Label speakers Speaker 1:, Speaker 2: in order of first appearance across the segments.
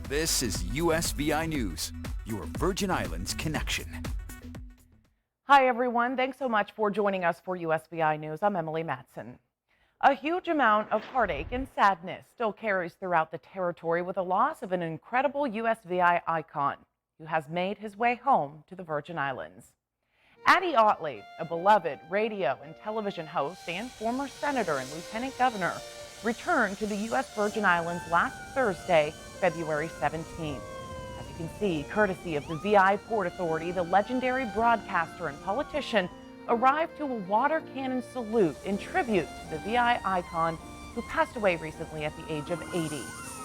Speaker 1: This is USVI News, your Virgin Islands connection.
Speaker 2: Hi, everyone. Thanks so much for joining us for USVI News. I'm Emily Matson. A huge amount of heartache and sadness still carries throughout the territory with the loss of an incredible USVI icon who has made his way home to the Virgin Islands. Addie Otley, a beloved radio and television host and former senator and lieutenant governor, returned to the U.S. Virgin Islands last Thursday, February 17th. As you can see, courtesy of the VI Port Authority, the legendary broadcaster and politician arrived to a water cannon salute in tribute to the VI icon who passed away recently at the age of 80.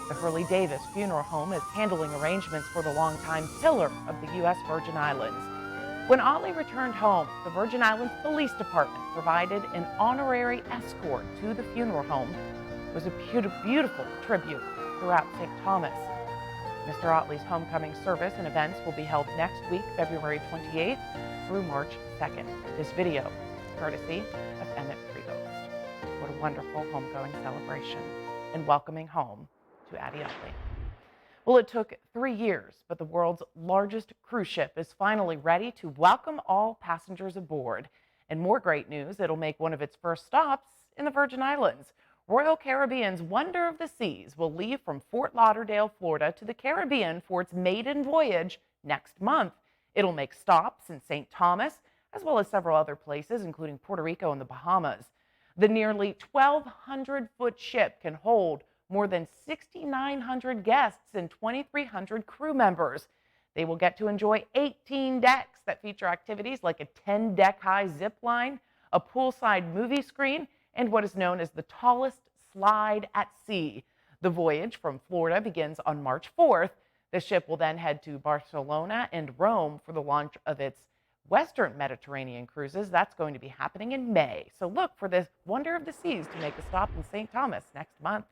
Speaker 2: The Hurley Davis Funeral Home is handling arrangements for the longtime pillar of the U.S. Virgin Islands. When Otley returned home, the Virgin Islands Police Department provided an honorary escort to the funeral home. It was a beautiful tribute throughout St. Thomas. Mr. Otley's homecoming service and events will be held next week, February 28th through March 2nd. This video, courtesy of Emmett Prevost. What a wonderful homegoing celebration and welcoming home to Addie Otley. Well, it took 3 years, but the world's largest cruise ship is finally ready to welcome all passengers aboard. And more great news, it'll make one of its first stops in the Virgin Islands. Royal Caribbean's Wonder of the Seas will leave from Fort Lauderdale, Florida to the Caribbean for its maiden voyage next month. It'll make stops in St. Thomas, as well as several other places, including Puerto Rico and the Bahamas. The nearly 1,200-foot ship can hold more than 6,900 guests and 2,300 crew members. They will get to enjoy 18 decks that feature activities like a 10-deck-high zip line, a poolside movie screen, and what is known as the tallest slide at sea. The voyage from Florida begins on March 4th. The ship will then head to Barcelona and Rome for the launch of its Western Mediterranean cruises. That's going to be happening in May. So look for this Wonder of the Seas to make a stop in St. Thomas next month.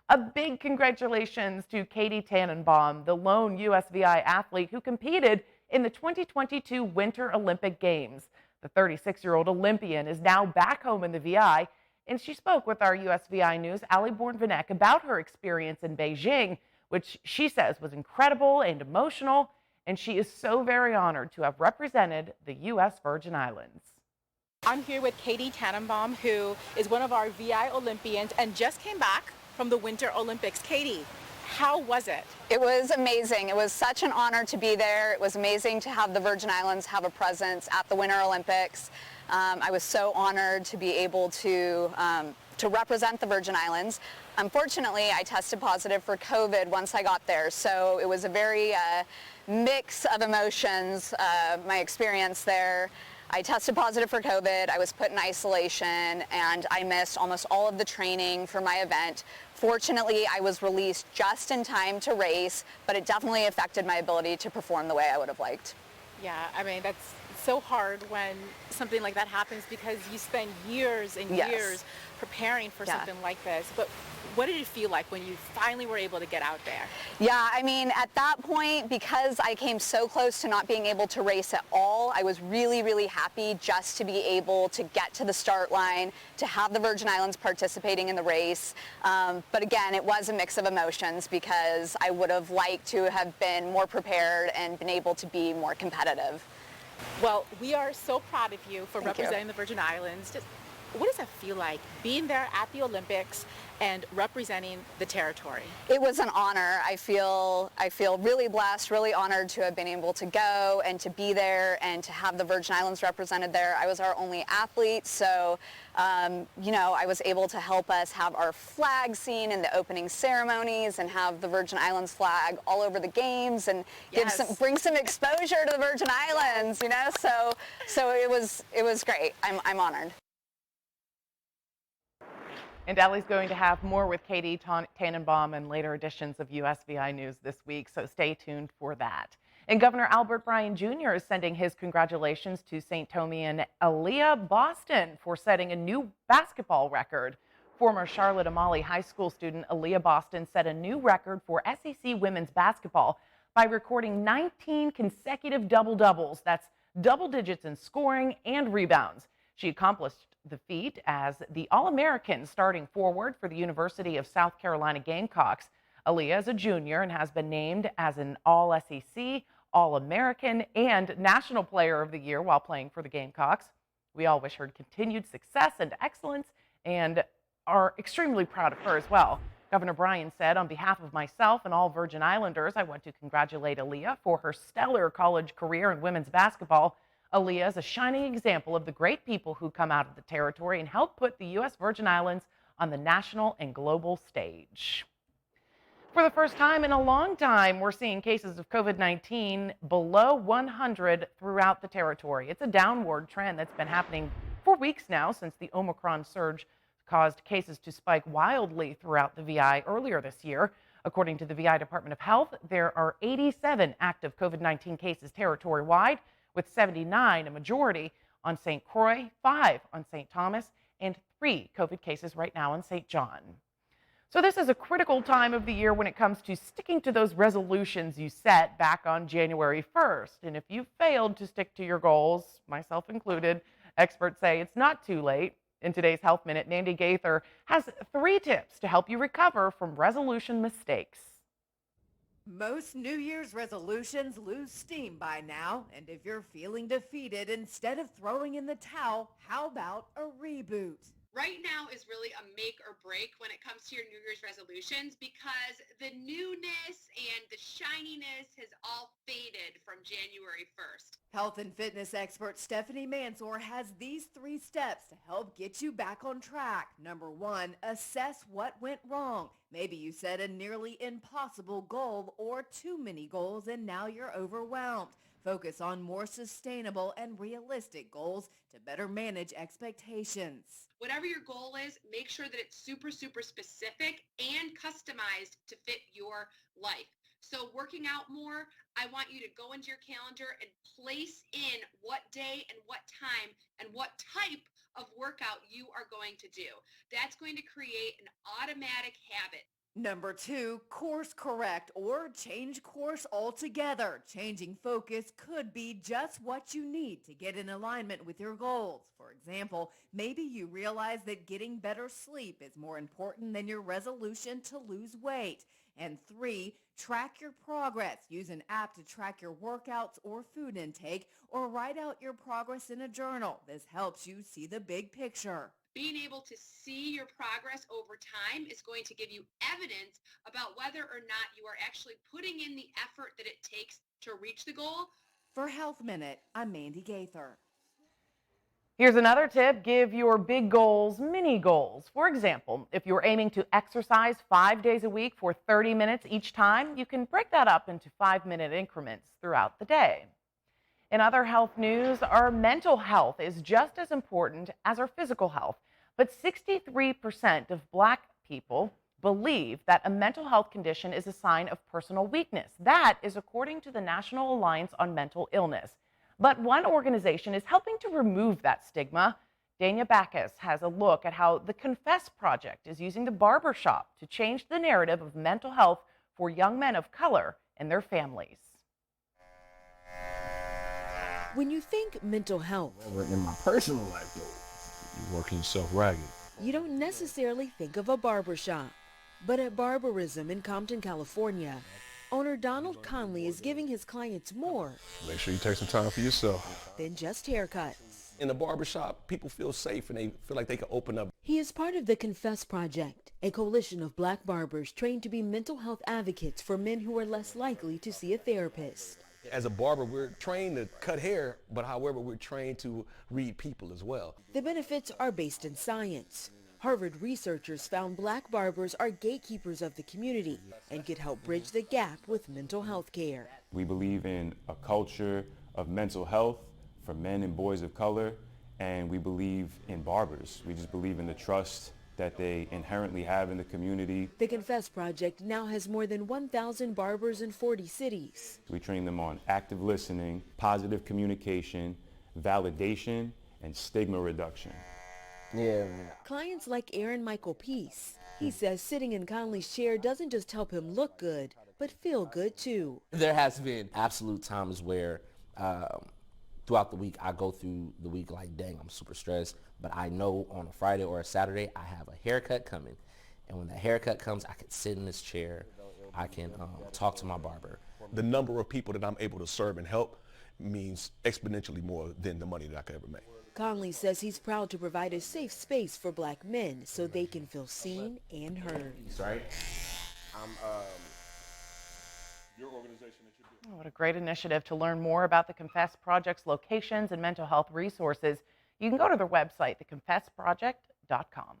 Speaker 2: A big congratulations to Katie Tannenbaum, the lone USVI athlete who competed in the 2022 Winter Olympic Games. The 36-year-old Olympian is now back home in the VI, and she spoke with our USVI News' Ali Bourne-Vanek about her experience in Beijing, which she says was incredible and emotional, and she is so very honored to have represented the U.S. Virgin Islands.
Speaker 3: I'm here with Katie Tannenbaum, who is one of our VI Olympians and just came back from the Winter Olympics. Katie, how was it?
Speaker 4: It was amazing. It was such an honor to be there. It was amazing to have the Virgin Islands have a presence at the Winter Olympics. I was so honored to be able to represent the Virgin Islands. Unfortunately, I tested positive for COVID once I got there, so it was a very mix of emotions, my experience there. I tested positive for COVID, I was put in isolation, and I missed almost all of the training for my event. Fortunately, I was released just in time to race, but it definitely affected my ability to perform the way I would have liked.
Speaker 3: Yeah, I mean, that's so hard when something like that happens because you spend years and years preparing for something like this. But what did it feel like when you finally were able to get out there?
Speaker 4: Yeah, I mean, at that point, because I came so close to not being able to race at all, I was really, really happy just to be able to get to the start line, to have the Virgin Islands participating in the race. But again, it was a mix of emotions because I would have liked to have been more prepared and been able to be more competitive.
Speaker 3: Well, we are so proud of you for representing the Virgin Islands. Just, what does it feel like being there at the Olympics and representing the territory?
Speaker 4: It was an honor. I feel really blessed, really honored to have been able to go and to be there and to have the Virgin Islands represented there. I was our only athlete, so you know, I was able to help us have our flag seen in the opening ceremonies and have the Virgin Islands flag all over the games and bring some exposure to the Virgin Islands, you know. So it was great. I'm honored.
Speaker 2: And Ali's going to have more with Katie Tannenbaum in later editions of USVI News this week, so stay tuned for that. And Governor Albert Bryan Jr. is sending his congratulations to St. Thomian Aaliyah Boston for setting a new basketball record. Former Charlotte Amalie High School student Aaliyah Boston set a new record for SEC women's basketball by recording 19 consecutive double-doubles. That's double digits in scoring and rebounds. She accomplished the feat as the All-American starting forward for the University of South Carolina Gamecocks. Aaliyah is a junior and has been named as an All-SEC, All-American, and National Player of the Year while playing for the Gamecocks. We all wish her continued success and excellence and are extremely proud of her as well. Governor Bryan said, on behalf of myself and all Virgin Islanders, I want to congratulate Aaliyah for her stellar college career in women's basketball. Aaliyah is a shining example of the great people who come out of the territory and help put the U.S. Virgin Islands on the national and global stage. For the first time in a long time, we're seeing cases of COVID-19 below 100 throughout the territory. It's a downward trend that's been happening for weeks now since the Omicron surge caused cases to spike wildly throughout the VI earlier this year. According to the VI Department of Health, there are 87 active COVID-19 cases territory-wide, with 79, a majority, on St. Croix, 5 on St. Thomas, and 3 COVID cases right now in St. John. So this is a critical time of the year when it comes to sticking to those resolutions you set back on January 1st. And if you've failed to stick to your goals, myself included, experts say it's not too late. In today's Health Minute, Mandy Gaither has 3 tips to help you recover from resolution mistakes.
Speaker 5: Most New Year's resolutions lose steam by now, and if you're feeling defeated, instead of throwing in the towel, how about a reboot?
Speaker 6: Right now is really a make or break when it comes to your New Year's resolutions because the newness and the shininess has all faded from January 1st.
Speaker 5: Health and fitness expert Stephanie Mansour has these 3 steps to help get you back on track. Number 1, assess what went wrong. Maybe you set a nearly impossible goal or too many goals and now you're overwhelmed. Focus on more sustainable and realistic goals to better manage expectations.
Speaker 6: Whatever your goal is, make sure that it's super specific and customized to fit your life. So working out more, I want you to go into your calendar and place in what day and what time and what type of workout you are going to do. That's going to create an automatic habit.
Speaker 5: Number 2, course correct or change course altogether. Changing focus could be just what you need to get in alignment with your goals. For example, maybe you realize that getting better sleep is more important than your resolution to lose weight. And 3, track your progress. Use an app to track your workouts or food intake, or write out your progress in a journal. This helps you see the big picture.
Speaker 6: Being able to see your progress over time is going to give you evidence about whether or not you are actually putting in the effort that it takes to reach the goal.
Speaker 5: For Health Minute, I'm Mandy Gaither.
Speaker 2: Here's another tip. Give your big goals mini goals. For example, if you're aiming to exercise 5 days a week for 30 minutes each time, you can break that up into 5-minute increments throughout the day. In other health news, our mental health is just as important as our physical health, but 63% of Black people believe that a mental health condition is a sign of personal weakness. That is according to the National Alliance on Mental Illness. But one organization is helping to remove that stigma. Dania Backus has a look at how the Confess Project is using the barbershop to change the narrative of mental health for young men of color and their families.
Speaker 7: When you think mental health,
Speaker 8: In my personal life, though,
Speaker 9: You're working yourself ragged.
Speaker 7: you don't necessarily think of a barbershop. But at Barberism in Compton, California, owner Donald Conley is giving his clients more
Speaker 9: Make sure you take some time for yourself.
Speaker 7: than just haircuts.
Speaker 8: in the barbershop, people feel safe and they feel like they can open up.
Speaker 7: He is part of the Confess Project, a coalition of Black barbers trained to be mental health advocates for men who are less likely to see a therapist.
Speaker 8: As a barber, we're trained to cut hair, but however, we're trained to read people as well.
Speaker 7: The benefits are based in science. Harvard researchers found Black barbers are gatekeepers of the community and could help bridge the gap with mental health care.
Speaker 10: We believe in a culture of mental health for men and boys of color, and we believe in barbers. We just believe in the trust that they inherently have in the community.
Speaker 7: The Confess Project now has more than 1,000 barbers in 40 cities.
Speaker 10: We train them on active listening, positive communication, validation, and stigma reduction.
Speaker 7: Clients like Aaron Michael Peace. He says sitting in Conley's chair doesn't just help him look good, but feel good too.
Speaker 11: There has been absolute times where throughout the week, I go through the week like, dang, I'm super stressed. But I know on a Friday or a Saturday, I have a haircut coming. And when the haircut comes, I can sit in this chair I can talk to my barber.
Speaker 8: The number of people that I'm able to serve and help means exponentially more than the money that I could ever make.
Speaker 7: Conley says he's proud to provide a safe space for black men so they can feel seen and heard.
Speaker 11: Right?
Speaker 2: Oh, what a great initiative. To learn more about the Confess Project's locations and mental health resources, you can go to their website, theconfessproject.com.